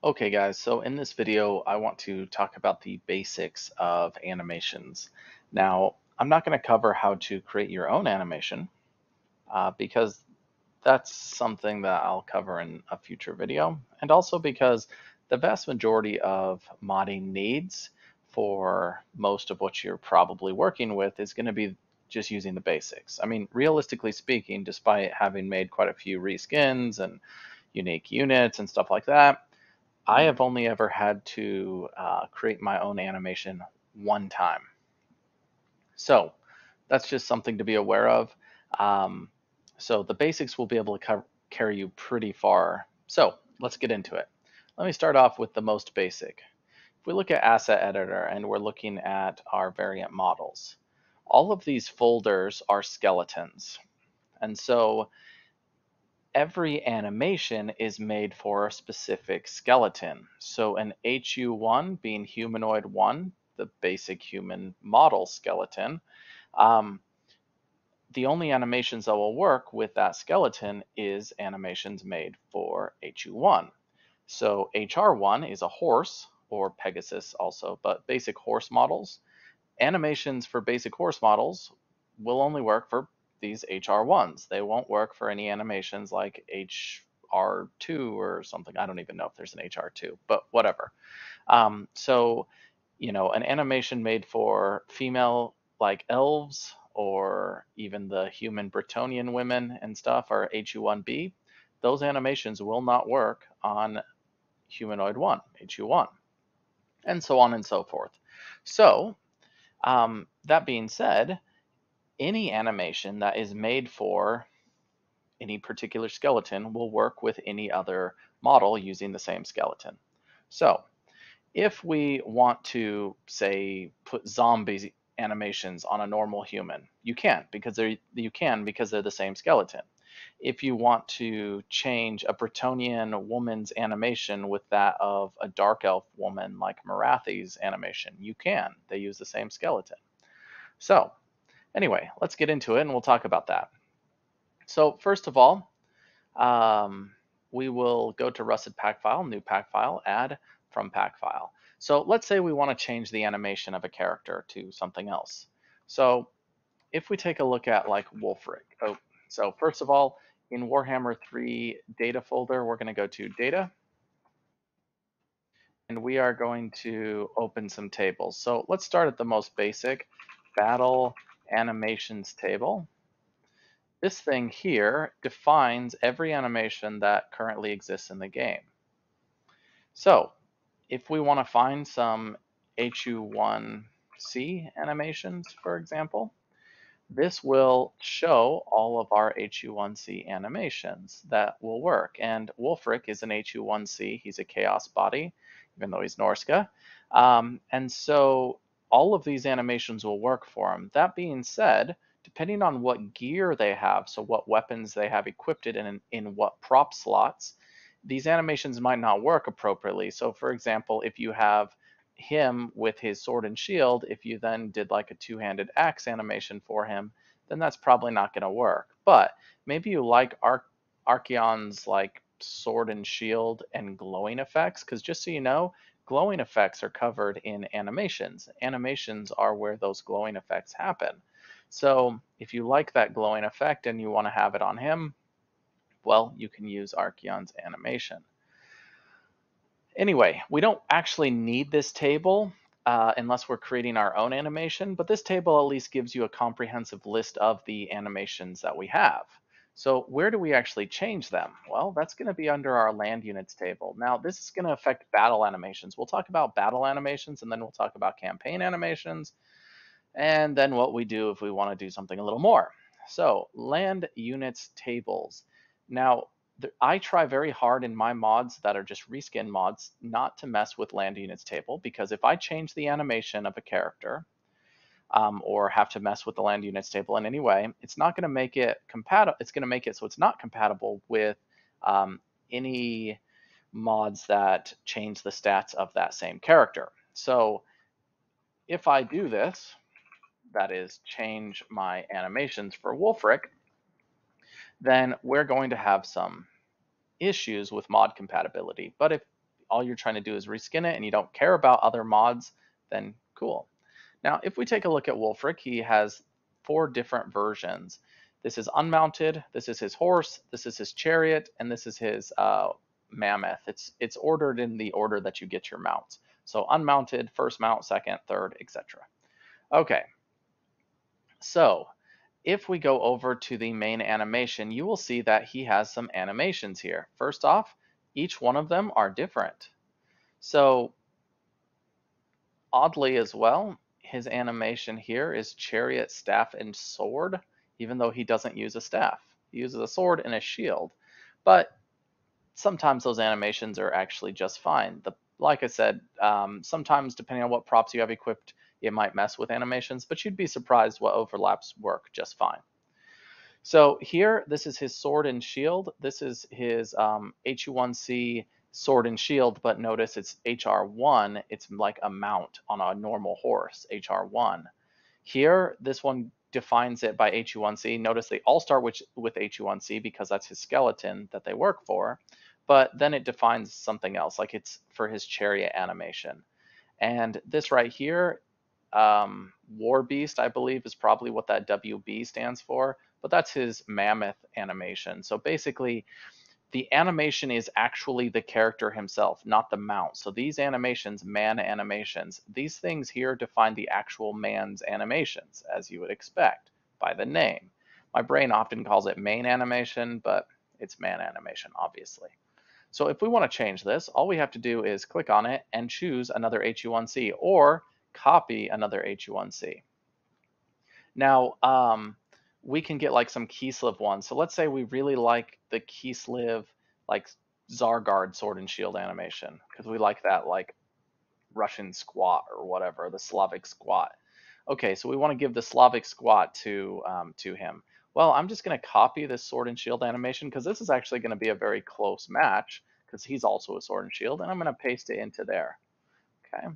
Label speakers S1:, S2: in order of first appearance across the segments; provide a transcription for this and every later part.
S1: Okay guys, so in this video I want to talk about the basics of animations. Now, I'm not going to cover how to create your own animation because that's something that I'll cover in a future video, and also because the vast majority of modding needs for most of what you're probably working with is going to be just using the basics. I mean, realistically speaking, despite having made quite a few reskins and unique units and stuff like that, I have only ever had to create my own animation one time. So that's just something to be aware of. Um, so the basics will be able to carry you pretty far. So let's get into it. Let me start off with the most basic. If we look at Asset Editor and we're looking at our variant models, all of these folders are skeletons. And so every animation is made for a specific skeleton. So an HU1 being humanoid 1, the basic human model skeleton, um, the only animations that will work with that skeleton is animations made for HU1. So HR1 is a horse, or Pegasus also, but basic horse models. Animations for basic horse models will only work for these HR1s. They won't work for any animations like HR2 or something. I don't even know if there's an HR2, but whatever. An animation made for female like elves or even the human Bretonian women and stuff are HU1B. Those animations will not work on humanoid 1, HU1, and so on and so forth. So, that being said, any animation that is made for any particular skeleton will work with any other model using the same skeleton. So if we want to, say, put zombie animations on a normal human, you can because they're the same skeleton. If you want to change a Bretonian woman's animation with that of a dark elf woman like Marathi's animation, you can. They use the same skeleton. So anyway, let's get into it and we'll talk about that. So first of all, um, we will go to rusted pack file, new pack file, add from pack file. So let's say we want to change the animation of a character to something else. So if we take a look at like Wolfric. So first of all, in Warhammer 3 data folder, we're going to go to data, and we are going to open some tables. So let's start at the most basic, battle animations table. This thing here defines every animation that currently exists in the game. So if we want to find some HU1C animations, for example, this will show all of our HU1C animations that will work. And Wolfric is an HU1C. He's a Chaos body, even though he's Norska. And so all of these animations will work for him. That being said, depending on what gear they have, so what weapons they have equipped in what prop slots, these animations might not work appropriately. So for example, if you have him with his sword and shield, if you then did like a two-handed axe animation for him, then that's probably not going to work. But maybe you like Archeon's like sword and shield and glowing effects, because just so you know, glowing effects are covered in animations. Animations are where those glowing effects happen. So if you like that glowing effect and you want to have it on him, well, you can use Archeon's animation. Anyway, we don't actually need this table unless we're creating our own animation, but this table at least gives you a comprehensive list of the animations that we have. So where do we actually change them? Well, that's going to be under our land units table. Now, this is going to affect battle animations. We'll talk about battle animations, and then we'll talk about campaign animations, and then what we do if we want to do something a little more. So land units tables. Now, I try very hard in my mods that are just reskin mods not to mess with land units table, because if I change the animation of a character or have to mess with the land units table in any way, it's not going to make it compatible. It's going to make it so it's not compatible with any mods that change the stats of that same character. So if I do this, that is change my animations for Wolfric, then we're going to have some issues with mod compatibility. But all you're trying to do is reskin it and you don't care about other mods, then cool. Now, if we take a look at Wulfric, he has 4 different versions. This is unmounted, this is his horse, this is his chariot, and this is his mammoth. It's ordered in the order that you get your mounts. So unmounted, first mount, second, third, etc. Okay, so if we go over to the main animation, you will see that he has some animations here. First off, each one of them are different. So oddly as well, his animation here is chariot, staff, and sword, even though he doesn't use a staff. He uses a sword and a shield. But sometimes those animations are actually just fine. Like I said, sometimes depending on what props you have equipped, it might mess with animations, but you'd be surprised what overlaps work just fine. So here, this is his sword and shield. This is his HU1C sword and shield, but notice it's HR1. It's like a mount on a normal horse, HR1. Here, this one defines it by HU1C. Notice they all start with HU1C because that's his skeleton that they work for, but then it defines something else, like it's for his chariot animation. And this right here, War Beast, I believe, is probably what that WB stands for, but that's his mammoth animation. So basically, the animation is actually the character himself, not the mount. So these animations, man animations, these things here define the actual man's animations, as you would expect by the name. My brain often calls it main animation, but it's man animation, obviously. So if we want to change this, all we have to do is click on it and choose another HU1C or copy another HU1C. Now, we can get like some Kislev ones. So let's say we really like the Kislev, like Zargard sword and shield animation, because we like that like Russian squat or whatever, the Slavic squat. Okay, so we want to give the Slavic squat to him. Well, I'm just going to copy this sword and shield animation because this is actually going to be a very close match because he's also a sword and shield, and I'm going to paste it into there. Okay.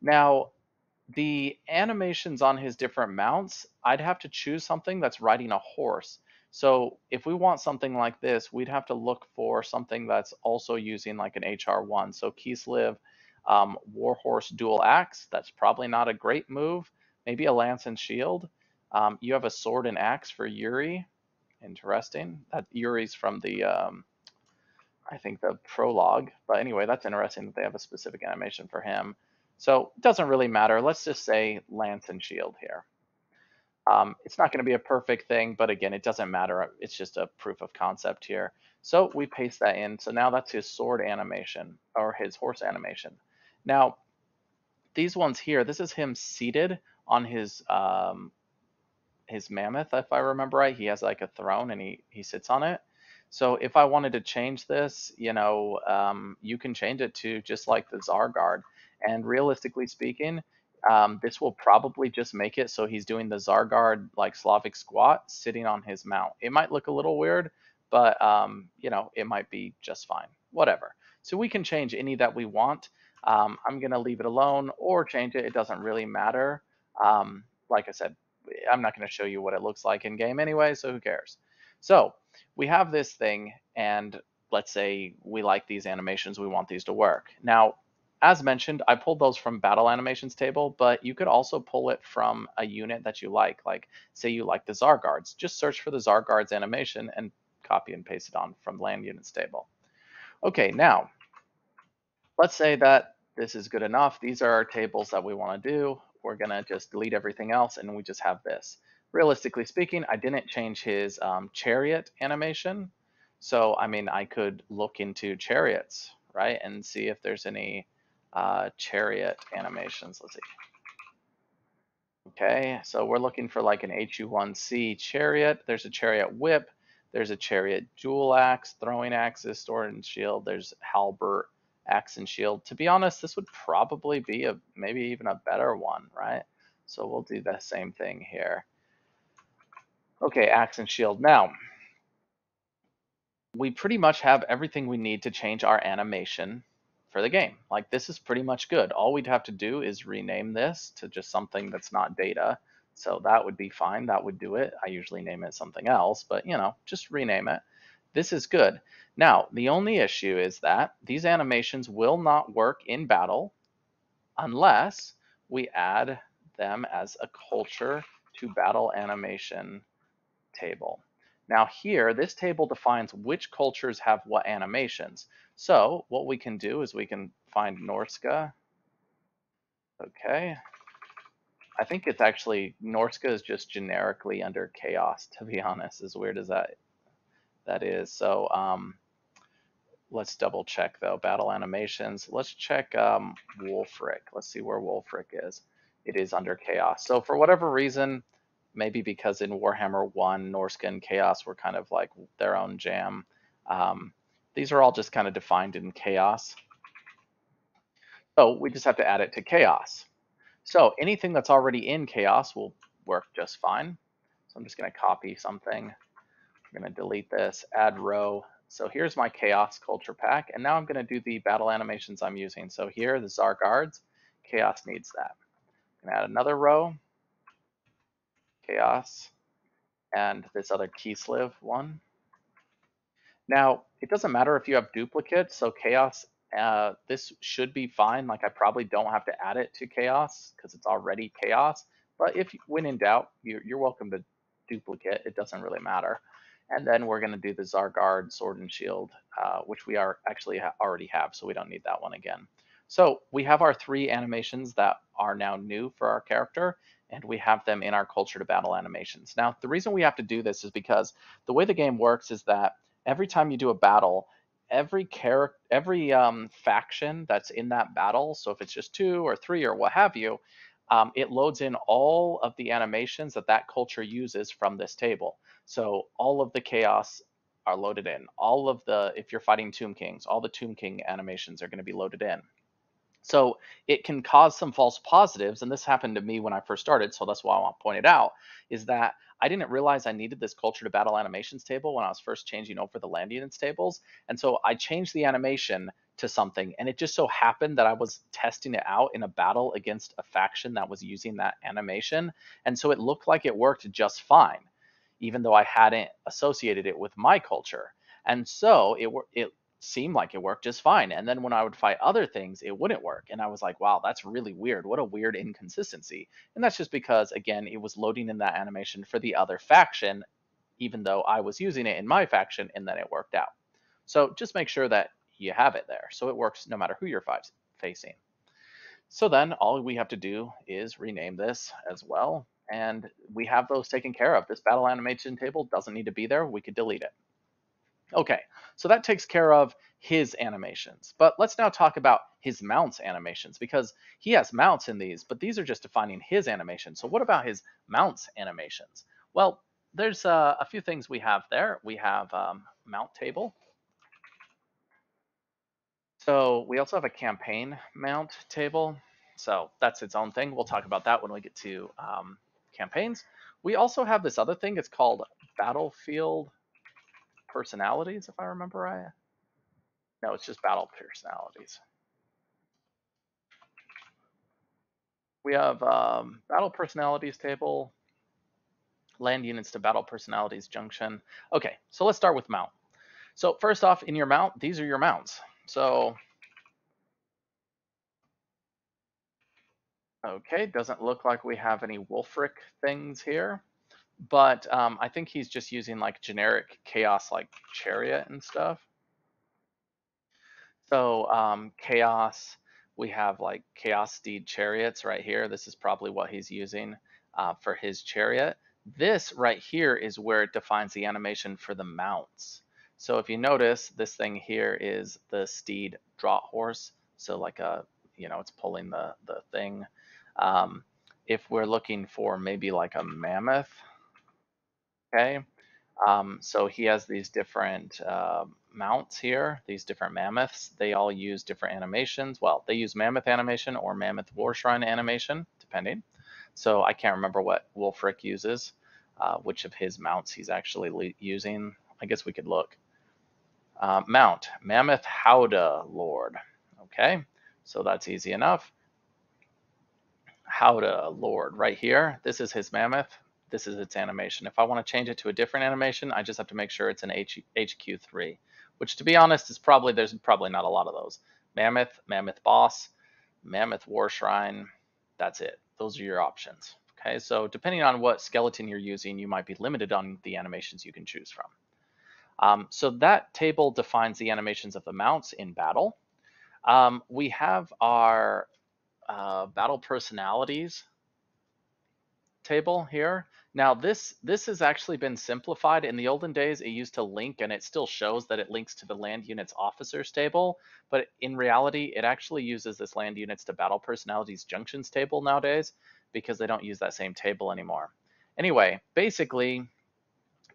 S1: Now, the animations on his different mounts, I'd have to choose something that's riding a horse. So if we want something like this, we'd have to look for something that's also using like an HR1. So Kislev, Warhorse dual axe, that's probably not a great move. Maybe a lance and shield. You have a sword and axe for Yuri. Interesting. That Yuri's from the, I think the prologue. But anyway, that's interesting that they have a specific animation for him. So it doesn't really matter. Let's just say lance and shield here. It's not going to be a perfect thing, but again, it doesn't matter. It's just a proof of concept here. So we paste that in. So now that's his sword animation or his horse animation. Now, these ones here, this is him seated on his mammoth, if I remember right. He has like a throne and he sits on it. So if I wanted to change this, you can change it to just like the Zargard. And realistically speaking, this will probably just make it so he's doing the Zargard like Slavic squat sitting on his mount. It might look a little weird, but it might be just fine. Whatever. So we can change any that we want. I'm gonna leave it alone or change it. It doesn't really matter. Like I said, I'm not going to show you what it looks like in game anyway, so who cares? So we have this thing, and let's say we like these animations, we want these to work. Now, as mentioned, I pulled those from battle animations table, but you could also pull it from a unit that you like say you like the Zargards. Just search for the Zargards animation and copy and paste it on from land units table. Okay, now let's say that this is good enough. These are our tables that we want to do. We're going to just delete everything else and we just have this. Realistically speaking, I didn't change his chariot animation. So, I mean, I could look into chariots, right, and see if there's any chariot animations. Let's see. Okay, so we're looking for like an HU1C chariot. There's a chariot whip. There's a chariot dual axe, throwing axes, sword and shield. There's halberd, axe and shield. To be honest, this would probably be maybe even a better one, right? So we'll do the same thing here. Okay, axe and shield. Now, we pretty much have everything we need to change our animation for the game. Like, this is pretty much good. All we'd have to do is rename this to just something that's not data. So that would be fine. That would do it. I usually name it something else, but just rename it. This is good. Now, the only issue is that these animations will not work in battle unless we add them as a culture to battle animation table. Now here, this table defines which cultures have what animations. So what we can do is we can find Norska. Okay. I think it's actually, Norska is just generically under chaos, to be honest, as weird as that is. So let's double check though, battle animations. Let's check Wolfric. Let's see where Wolfric is. It is under chaos. So for whatever reason, maybe because in Warhammer 1, Norska and Chaos were kind of like their own jam. These are all just kind of defined in chaos. So we just have to add it to chaos. So anything that's already in chaos will work just fine. So I'm just going to copy something. I'm going to delete this, add row. So here's my chaos culture pack. And now I'm going to do the battle animations I'm using. So here, the Tsar Guards, chaos needs that. I'm going to add another row, chaos, and this other Kislev one. Now, it doesn't matter if you have duplicates, so chaos, this should be fine. Like I probably don't have to add it to chaos because it's already chaos. But if when in doubt, you're welcome to duplicate. It doesn't really matter. And then we're going to do the Zargard Sword and Shield, which we are actually already have, so we don't need that one again. So we have our 3 animations that are now new for our character, and we have them in our culture to battle animations. Now, the reason we have to do this is because the way the game works is that every time you do a battle, every faction that's in that battle, so if it's just 2 or 3 or what have you, it loads in all of the animations that that culture uses from this table. So all of the chaos are loaded in. All of the, if you're fighting Tomb Kings, all the Tomb King animations are going to be loaded in. So it can cause some false positives, and this happened to me when I first started, so that's why I want to point it out, is that I didn't realize I needed this culture to battle animations table when I was first changing over the land units tables. And so I changed the animation to something, and it just so happened that I was testing it out in a battle against a faction that was using that animation. And so it looked like it worked just fine, even though I hadn't associated it with my culture. And so it seemed like it worked just fine. And then when I would fight other things, it wouldn't work. And I was like, wow, that's really weird. What a weird inconsistency. And that's just because, again, it was loading in that animation for the other faction, even though I was using it in my faction, and then it worked out. So just make sure that you have it there, so it works no matter who you're facing. So then all we have to do is rename this as well, and we have those taken care of. This battle animation table doesn't need to be there. We could delete it. Okay, so that takes care of his animations. But let's now talk about his mounts animations, because he has mounts in these, but these are just defining his animation. So what about his mounts animations? Well, there's a few things we have there. We have mount table. So we also have a campaign mount table. So that's its own thing. We'll talk about that when we get to campaigns. We also have this other thing. It's called battlefield personalities, if I remember right. No, it's just battle personalities. We have battle personalities table, land units to battle personalities junction. Okay, so let's start with mount. So first off, in your mount, these are your mounts. So, okay, doesn't look like we have any Wolfric things here, but I think he's just using like generic chaos like chariot and stuff. So chaos, we have like chaos steed chariots right here. This is probably what he's using for his chariot. This right here is where it defines the animation for the mounts. So if you notice, this thing here is the steed draught horse. So like a, it's pulling the thing. If we're looking for maybe like a mammoth, okay, so he has these different mounts here, these different mammoths. They all use different animations. Well, they use mammoth animation or mammoth war shrine animation, depending. So I can't remember what Wolfric uses, which of his mounts he's actually using. I guess we could look. Mount, Mammoth Howdah Lord. Okay, so that's easy enough. Howdah Lord right here. This is his mammoth. this is its animation. If I want to change it to a different animation, I just have to make sure it's an HQ3, which to be honest is there's probably not a lot of those. Mammoth, Mammoth Boss, Mammoth War Shrine, that's it. Those are your options. Okay, so depending on what skeleton you're using, you might be limited on the animations you can choose from. So that table defines the animations of the mounts in battle. We have our battle personalities table here. Now this has actually been simplified. In the olden days, it used to link, and it still shows that it links to the land units officers table, but in reality, it actually uses this land units to battle personalities junctions table nowadays because they don't use that same table anymore. Anyway, basically,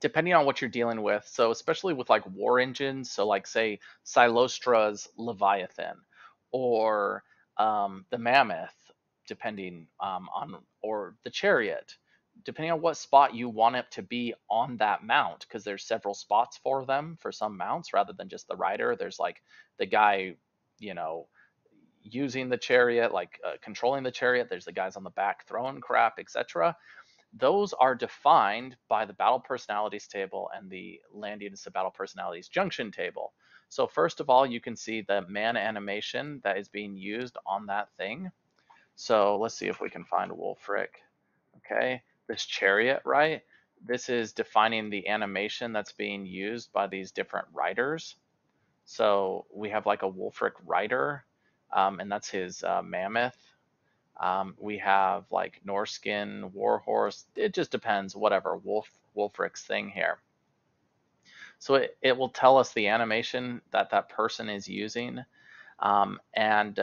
S1: depending on what you're dealing with, so especially with like war engines, so like say Silostra's Leviathan or the Mammoth, depending on, or the Chariot, depending on what spot you want it to be on that mount, because there's several spots for them for some mounts rather than just the rider. There's like the guy, you know, using the chariot, like controlling the chariot. There's the guys on the back throwing crap, etc. Those are defined by the battle personalities table and the land units to battle personalities junction table. So first of all, you can see the man animation that is being used on that thing. So let's see if we can find Wolfric. Okay, this chariot, right? This is defining the animation that's being used by these different riders. So we have like a Wolfric rider, and that's his mammoth. We have like Norskin, Warhorse. It just depends, whatever, Wolfric's thing here. So it will tell us the animation that that person is using, and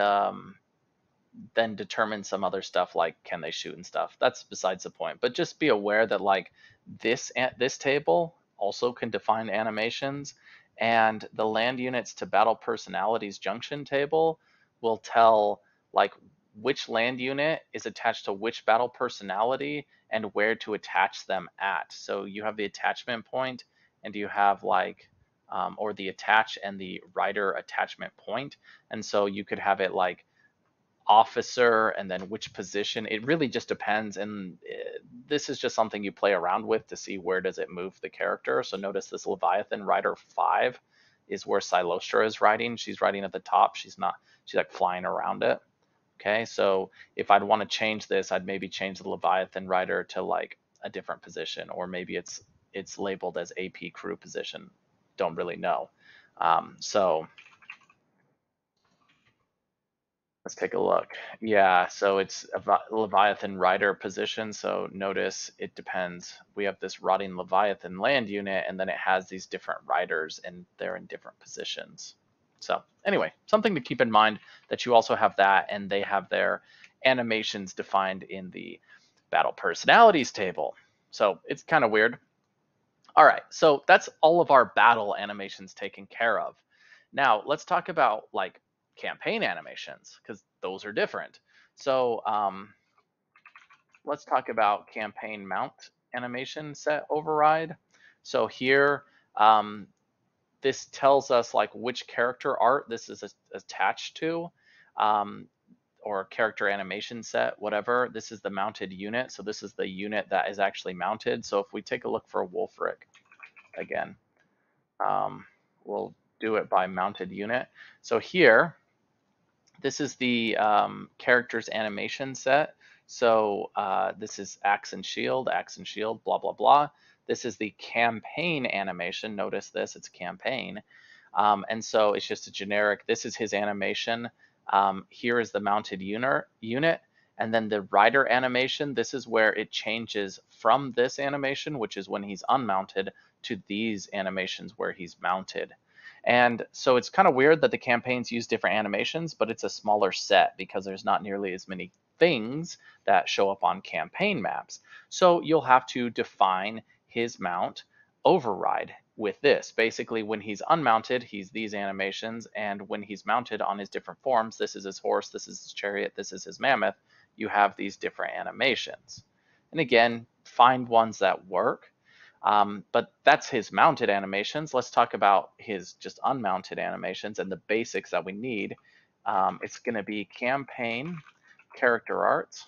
S1: then determine some other stuff like can they shoot and stuff. That's besides the point. But just be aware that like this table also can define animations, and the land units to battle personalities junction table will tell like which land unit is attached to which battle personality and where to attach them at. So you have the attachment point, and you have like or the attach and the rider attachment point, and so you could have it like officer and then which position. It really just depends, and this is just something you play around with to see where does it move the character. So notice this Leviathan rider 5 is where Silostra is riding. She's riding at the top. She's like flying around it. Okay, so if I'd want to change this, I'd maybe change the Leviathan rider to like a different position, or maybe it's labeled as AP crew position. Don't really know. So let's take a look. Yeah, so it's a Leviathan rider position. So notice it depends. We have this rotting Leviathan land unit, and then it has these different riders, and they're in different positions. So anyway, something to keep in mind that you also have that, and they have their animations defined in the battle personalities table. So it's kind of weird. All right, so that's all of our battle animations taken care of. Now let's talk about like campaign animations, because those are different. So let's talk about campaign mount animation set override. So here, this tells us like which character art this is attached to, or character animation set, whatever. This is the mounted unit. So this is the unit that is actually mounted. So if we take a look for Wolfric again, we'll do it by mounted unit. So here, this is the character's animation set. So this is axe and shield, blah, blah, blah. This is the campaign animation. Notice this, it's campaign. And so it's just a generic, this is his animation. Here is the mounted unit. And then the rider animation, this is where it changes from this animation, which is when he's unmounted, to these animations where he's mounted. And so it's kind of weird that the campaigns use different animations, but it's a smaller set because there's not nearly as many things that show up on campaign maps. So you'll have to define his mount override with this. Basically, when he's unmounted, he's these animations, and when he's mounted on his different forms, this is his horse, this is his chariot, this is his mammoth, you have these different animations. And again, find ones that work. But that's his mounted animations. Let's talk about his just unmounted animations and the basics that we need. It's going to be campaign, character arts,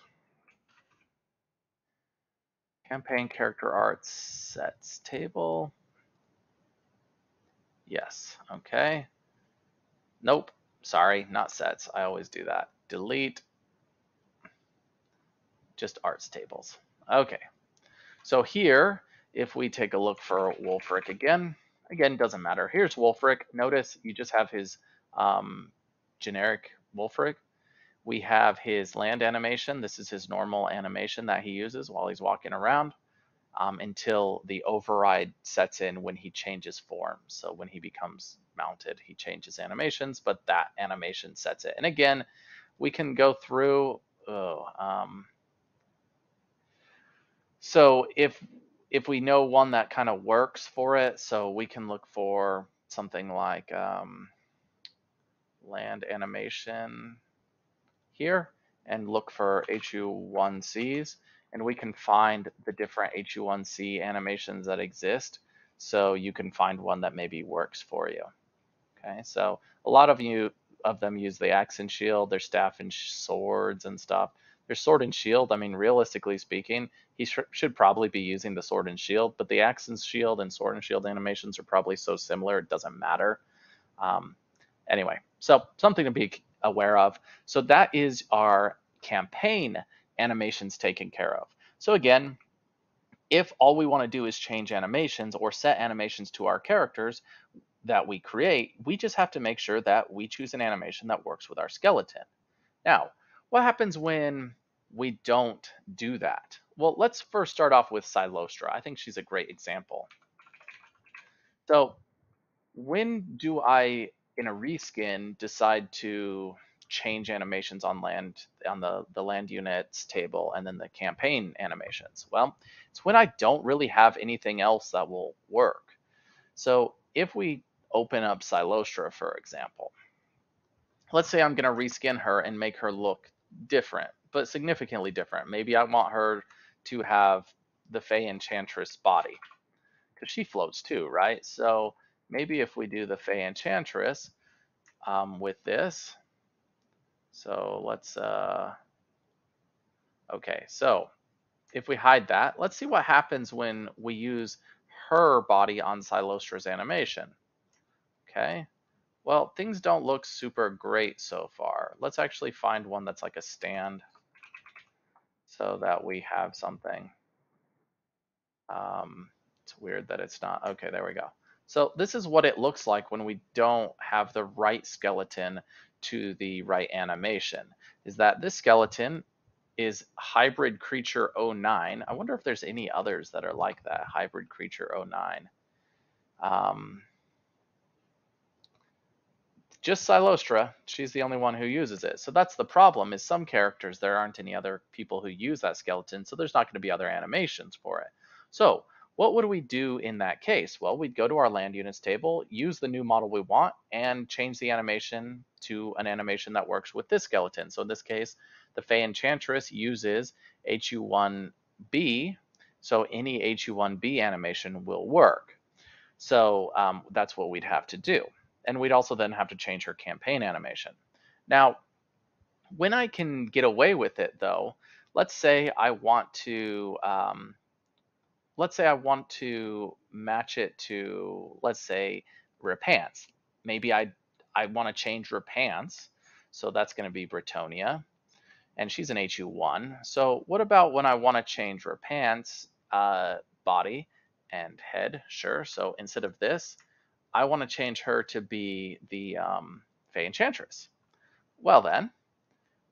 S1: Campaign character art sets table. Yes, okay. Nope, sorry, not sets. I always do that. Delete, just arts tables. Okay, so here, if we take a look for Wolfric again, doesn't matter. Here's Wolfric. Notice you just have his generic Wolfric. We have his land animation. This is his normal animation that he uses while he's walking around until the override sets in when he changes form. So when he becomes mounted, he changes animations, but that animation sets it. And again, we can go through. So if we know one that kind of works for it, so we can look for something like land animation here and look for HU1Cs, and we can find the different HU1C animations that exist, so you can find one that maybe works for you. Okay, so a lot of them use the axe and shield, their staff and swords and stuff. Their sword and shield, I mean, realistically speaking, he should probably be using the sword and shield, but the axe and shield and sword and shield animations are probably so similar it doesn't matter. Anyway, so something to be aware of. So that is our campaign animations taken care of. So again, if all we want to do is change animations or set animations to our characters that we create, we just have to make sure that we choose an animation that works with our skeleton. Now, what happens when we don't do that? Well, let's first start off with Silostra. I think she's a great example. So when do I, in a reskin, decide to change animations on the land units table and then the campaign animations? Well, it's when I don't really have anything else that will work. So if we open up Silostra, for example, let's say I'm going to reskin her and make her look different, but significantly different. Maybe I want her to have the Fey Enchantress body, because she floats too, right? So maybe if we do the Fey Enchantress with this, so let's, okay, so if we hide that, let's see what happens when we use her body on Silostra's animation. Okay, well, things don't look super great so far. Let's actually find one that's like a stand so that we have something. It's weird that it's not. Okay, there we go. So this is what it looks like when we don't have the right skeleton to the right animation. Is that this skeleton is Hybrid Creature 09. I wonder if there's any others that are like that, Hybrid Creature 09. Just Silostra, she's the only one who uses it. So that's the problem, is some characters, there aren't any other people who use that skeleton, so there's not going to be other animations for it. So what would we do in that case? Well, we'd go to our land units table, use the new model we want, and change the animation to an animation that works with this skeleton. So in this case, the Fey Enchantress uses HU1B, so any HU1B animation will work. So that's what we'd have to do. And we'd also then have to change her campaign animation. Now, when I can get away with it, though, let's say I want to match it to, let's say, Repants. Maybe I want to change Repants, so that's going to be Bretonia, and she's an HU1. So what about when I want to change Repants body and head? Sure. So instead of this, I want to change her to be the Fey Enchantress. Well then,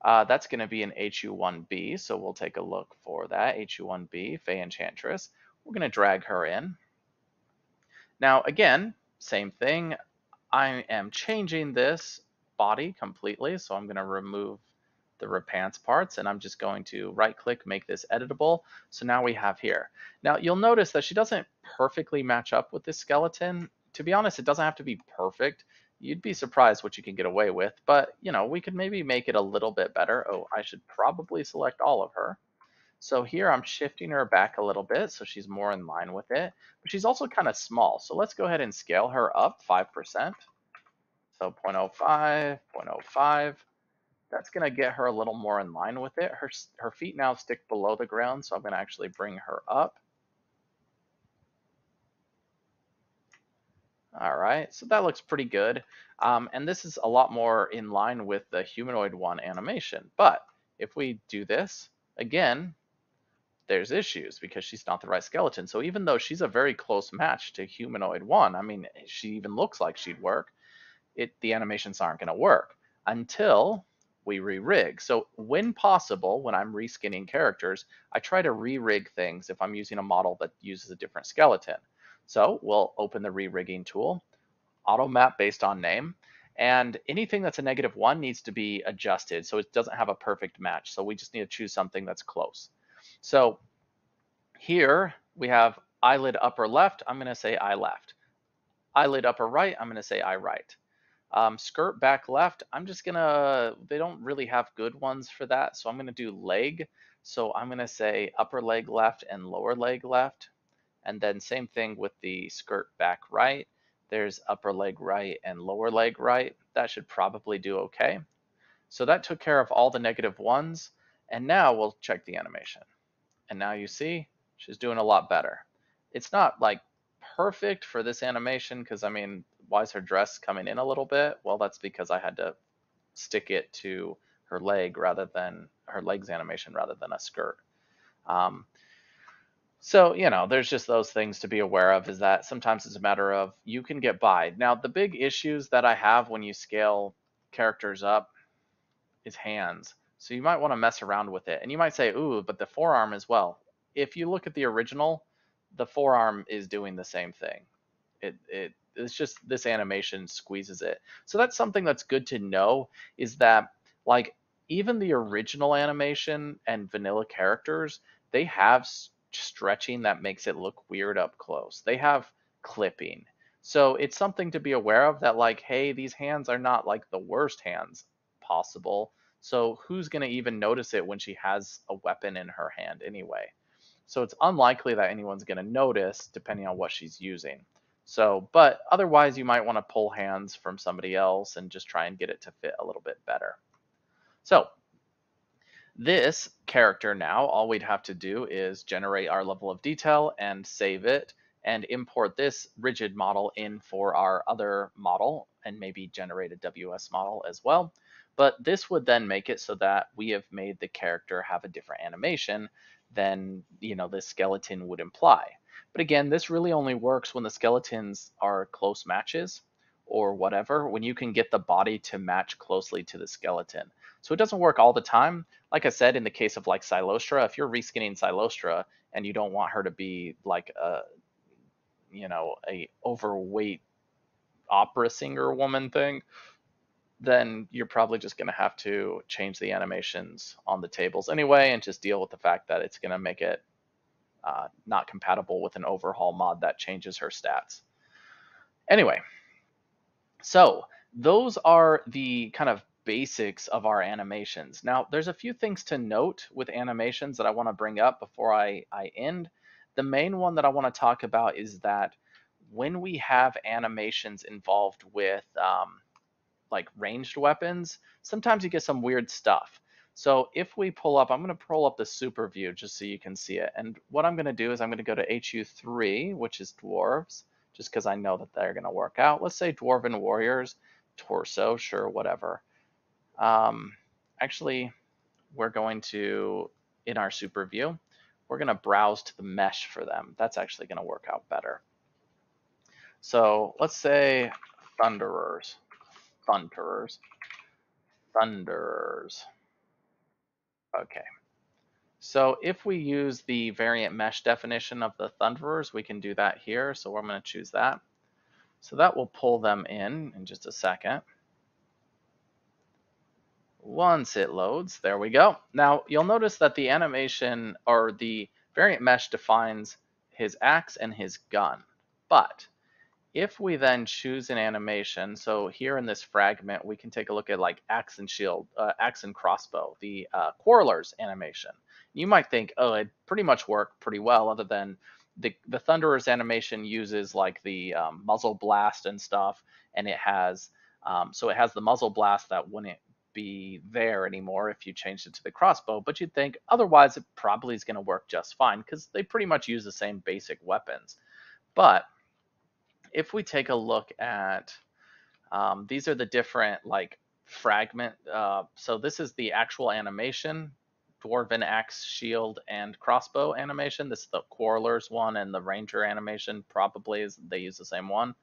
S1: that's going to be an HU1B, so we'll take a look for that, HU1B, Fey Enchantress. We're going to drag her in. Now again, same thing, I am changing this body completely, so I'm going to remove the Repants parts, and I'm just going to right click, make this editable. So now we have here. Now you'll notice that she doesn't perfectly match up with this skeleton. To be honest, it doesn't have to be perfect. You'd be surprised what you can get away with, but you know, we could maybe make it a little bit better. Oh, I should probably select all of her. So here I'm shifting her back a little bit so she's more in line with it, but she's also kind of small. So let's go ahead and scale her up 5%. So 0.05, 0.05. That's going to get her a little more in line with it. Her feet now stick below the ground, so I'm going to actually bring her up. All right, so that looks pretty good. And this is a lot more in line with the humanoid one animation. But if we do this, again, there's issues because she's not the right skeleton. So even though she's a very close match to humanoid one, I mean, she even looks like she'd work, the animations aren't going to work until we re-rig. So when possible, when I'm reskinning characters, I try to re-rig things if I'm using a model that uses a different skeleton. So we'll open the re-rigging tool, auto map based on name, and anything that's a -1 needs to be adjusted so it doesn't have a perfect match. So we just need to choose something that's close. So here we have eyelid upper left, I'm going to say eye left. Eyelid upper right, I'm going to say eye right. Skirt back left, I'm just gonna, they don't really have good ones for that, so I'm gonna do leg. So I'm gonna say upper leg left and lower leg left. And then same thing with the skirt back right. There's upper leg right and lower leg right. That should probably do okay. So that took care of all the -1s. And now we'll check the animation. And now you see she's doing a lot better. It's not like perfect for this animation because I mean, why is her dress coming in a little bit? Well, that's because I had to stick it to her leg rather than her legs animation rather than a skirt. So, you know, there's just those things to be aware of, is that sometimes it's a matter of you can get by. Now, the big issues that I have when you scale characters up is hands. So you might want to mess around with it. And you might say, ooh, but the forearm as well. If you look at the original, the forearm is doing the same thing. It's just this animation squeezes it. So that's something that's good to know, is that like even the original animation and vanilla characters, they have stretching that makes it look weird up close. They have clipping. So it's something to be aware of, that like, hey, these hands are not like the worst hands possible. So who's going to even notice it when she has a weapon in her hand anyway? So it's unlikely that anyone's going to notice depending on what she's using. So, but otherwise you might want to pull hands from somebody else and just try and get it to fit a little bit better. So this character now, all we'd have to do is generate our level of detail and save it and import this rigid model in for our other model and maybe generate a WS model as well. But this would then make it so that we have made the character have a different animation than, you know, the skeleton would imply. But again, this really only works when the skeletons are close matches or whatever, when you can get the body to match closely to the skeleton. So it doesn't work all the time. Like I said, in the case of like Silostra, if you're reskinning Silostra and you don't want her to be like a, you know, a overweight opera singer woman thing, then you're probably just going to have to change the animations on the tables anyway and just deal with the fact that it's going to make it not compatible with an overhaul mod that changes her stats. Anyway, so those are the kind of basics of our animations. Now, there's a few things to note with animations that I want to bring up before I end. The main one that I want to talk about is that when we have animations involved with like ranged weapons, sometimes you get some weird stuff. So if we pull up, I'm going to pull up the super view just so you can see it. And what I'm going to do is I'm going to go to HU3, which is dwarves, just because I know that they're going to work out. Let's say dwarven warriors, torso, sure, whatever. Actually, we're going to, in our super view, we're going to browse to the mesh for them. That's actually going to work out better. So let's say thunderers. Okay. So if we use the variant mesh definition of the thunderers, we can do that here. So I'm going to choose that. So that will pull them in just a second. Once it loads, there we go. Now you'll notice that the animation, or the variant mesh, defines his axe and his gun. But if we then choose an animation, so here in this fragment, we can take a look at like axe and shield, axe and crossbow, the quarrelers animation. You might think, oh, it pretty much worked pretty well, other than the Thunderers animation uses like the muzzle blast and stuff, and it has, so it has the muzzle blast that when it be there anymore if you changed it to the crossbow, but you'd think otherwise it probably is going to work just fine because they pretty much use the same basic weapons. But if we take a look at, these are the different like fragment, so this is the actual animation, Dwarven Axe, Shield, and Crossbow animation. This is the Quarrelers one, and the Ranger animation probably is, they use the same one.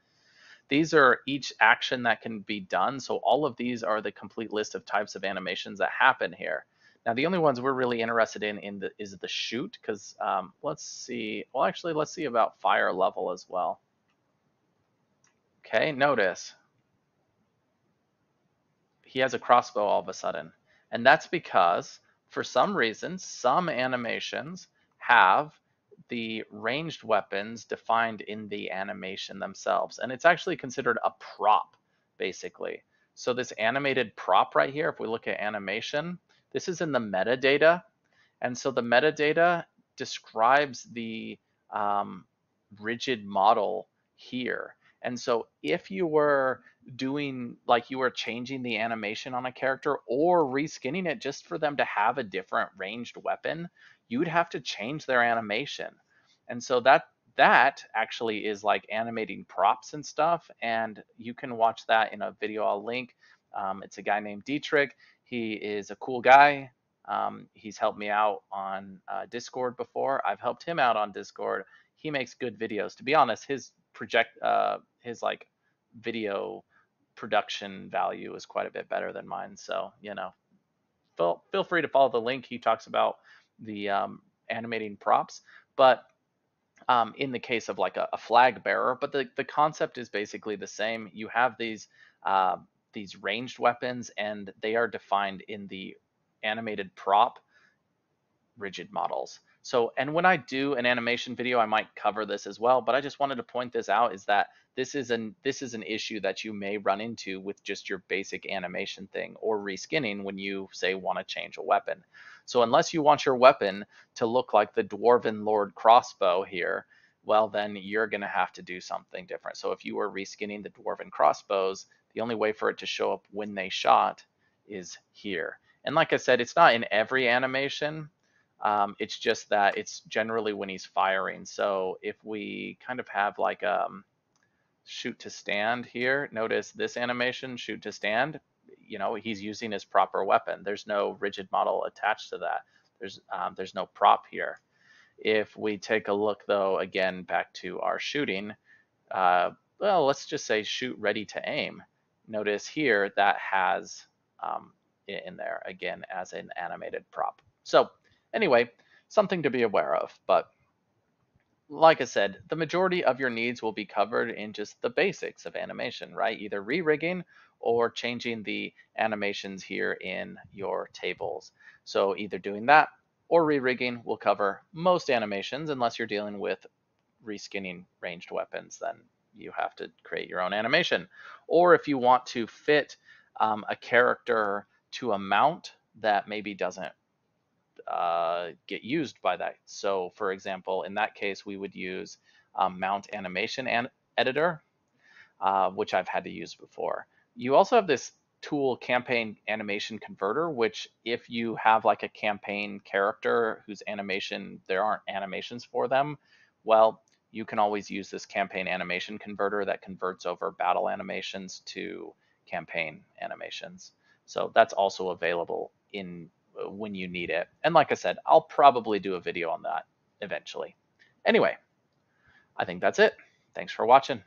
S1: These are each action that can be done. So all of these are the complete list of types of animations that happen here. Now, the only ones we're really interested in is the shoot, because let's see. Well, actually, let's see about fire level as well. Okay, notice he has a crossbow all of a sudden. And that's because, for some reason, some animations have the ranged weapons defined in the animation themselves. And it's actually considered a prop, basically. So this animated prop right here, if we look at animation, this is in the metadata. And so the metadata describes the rigid model here. And so if you were doing, like, you were changing the animation on a character or reskinning it just for them to have a different ranged weapon, you'd have to change their animation. And so that actually is like animating props and stuff. And you can watch that in a video I'll link. It's a guy named Dietrich. He is a cool guy. He's helped me out on Discord before. I've helped him out on Discord. He makes good videos. To be honest, his like video production value is quite a bit better than mine. So, you know, feel free to follow the link. He talks about the animating props, but in the case of like a flag bearer, but the concept is basically the same. You have these ranged weapons, and they are defined in the animated prop rigid models. So, and when I do an animation video, I might cover this as well, but I just wanted to point this out, is that this is an issue that you may run into with just your basic animation thing or reskinning when you say want to change a weapon. So unless you want your weapon to look like the Dwarven Lord crossbow here, well, then you're going to have to do something different. So if you were reskinning the Dwarven crossbows, the only way for it to show up when they shot is here. And like I said, it's not in every animation. It's just that it's generally when he's firing. So if we kind of have like shoot to stand here, notice this animation, shoot to stand, you know, he's using his proper weapon. There's no rigid model attached to that. There's no prop here. If we take a look though, again, back to our shooting, well, let's just say shoot ready to aim. Notice here that has in there again as an animated prop. So anyway, something to be aware of, but like I said, the majority of your needs will be covered in just the basics of animation, right? Either re-rigging or changing the animations here in your tables. So either doing that or re-rigging will cover most animations, unless you're dealing with reskinning ranged weapons, then you have to create your own animation. Or if you want to fit a character to a mount that maybe doesn't get used by that. So for example, in that case, we would use mount animation editor, which I've had to use before. You also have this tool, campaign animation converter, which if you have like a campaign character whose animation, there aren't animations for them, well, you can always use this campaign animation converter that converts over battle animations to campaign animations. So that's also available in when you need it. And like I said, I'll probably do a video on that eventually. Anyway, I think that's it. Thanks for watching.